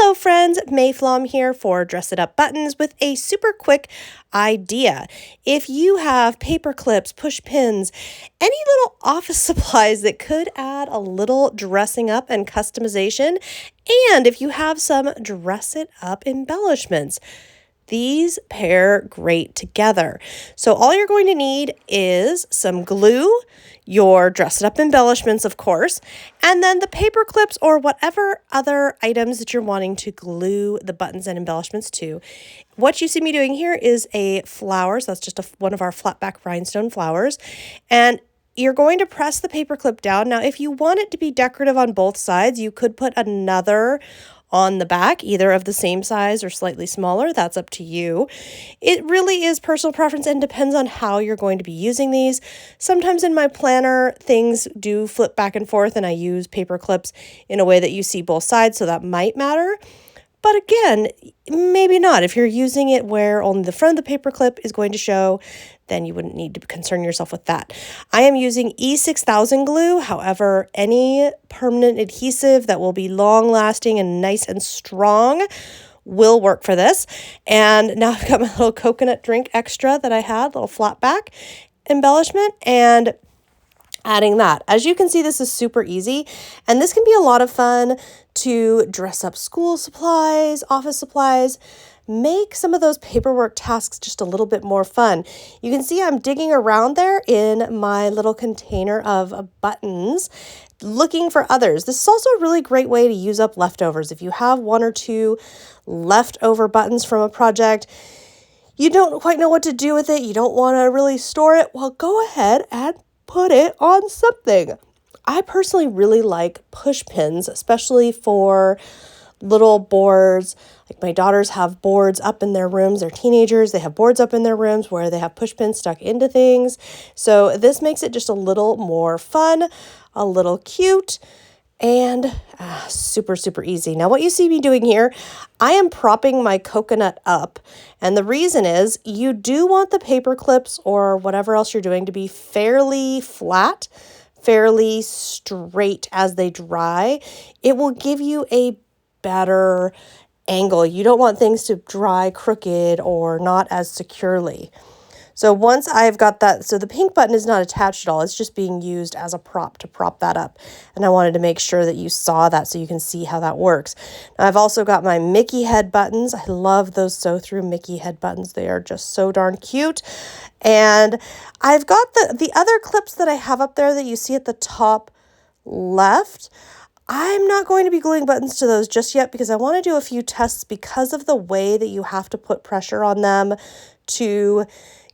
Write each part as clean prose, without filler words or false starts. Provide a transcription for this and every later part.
Hello friends, Flaum here for Dress It Up Buttons with a super quick idea. If you have paper clips, push pins, any little office supplies that could add a little dressing up and customization, and if you have some dress it up embellishments, these pair great together. So all you're going to need is some glue, your dress it up embellishments, of course, and then the paper clips or whatever other items that you're wanting to glue the buttons and embellishments to. What you see me doing here is a flower. So that's just one of our flat back rhinestone flowers. And you're going to press the paper clip down. Now, if you want it to be decorative on both sides, you could put another on the back, either of the same size or slightly smaller. That's up to you. It really is personal preference and depends on how you're going to be using these. Sometimes in my planner, things do flip back and forth and I use paper clips in a way that you see both sides, so that might matter. But again, maybe not. If you're using it where only the front of the paper clip is going to show, then you wouldn't need to concern yourself with that. I am using E6000 glue. However, any permanent adhesive that will be long lasting and nice and strong will work for this. And now I've got my little coconut drink extra that I had, little flat back embellishment, and adding that. As you can see, this is super easy, and this can be a lot of fun to dress up school supplies, office supplies, make some of those paperwork tasks just a little bit more fun. You can see I'm digging around there in my little container of buttons, looking for others. This is also a really great way to use up leftovers. If you have one or two leftover buttons from a project, you don't quite know what to do with it, you don't want to really store it, well, go ahead and put it on something. I personally really like push pins, especially for little boards. Like my daughters have boards up in their rooms. They're teenagers. They have boards up in their rooms where they have push pins stuck into things. So this makes it just a little more fun, a little cute, and super, super easy. Now, what you see me doing here, I am propping my coconut up. And the reason is you do want the paper clips or whatever else you're doing to be fairly flat, fairly straight as they dry. It will give you a better angle. You don't want things to dry crooked or not as securely. So once I've got that, so the pink button is not attached at all. It's just being used as a prop to prop that up. And I wanted to make sure that you saw that so you can see how that works. Now I've also got my Mickey head buttons. I love those sew through Mickey head buttons. They are just so darn cute. And I've got the other clips that I have up there that you see at the top left. I'm not going to be gluing buttons to those just yet because I want to do a few tests because of the way that you have to put pressure on them to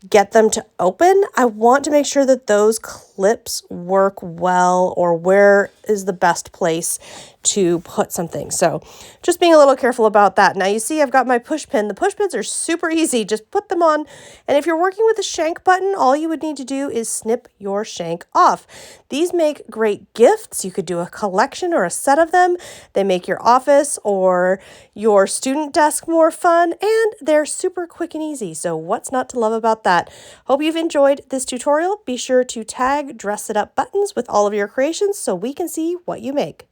get them to open. I want to make sure that those clips work well, or where is the best place to put something. So just being a little careful about that. Now you see I've got my push pin. The push pins are super easy. Just put them on. And if you're working with a shank button, all you would need to do is snip your shank off. These make great gifts. You could do a collection or a set of them. They make your office or your student desk more fun, and they're super quick and easy. So what's not to love about that? Hope you've enjoyed this tutorial. Be sure to tag Dress It Up Buttons with all of your creations so we can see what you make.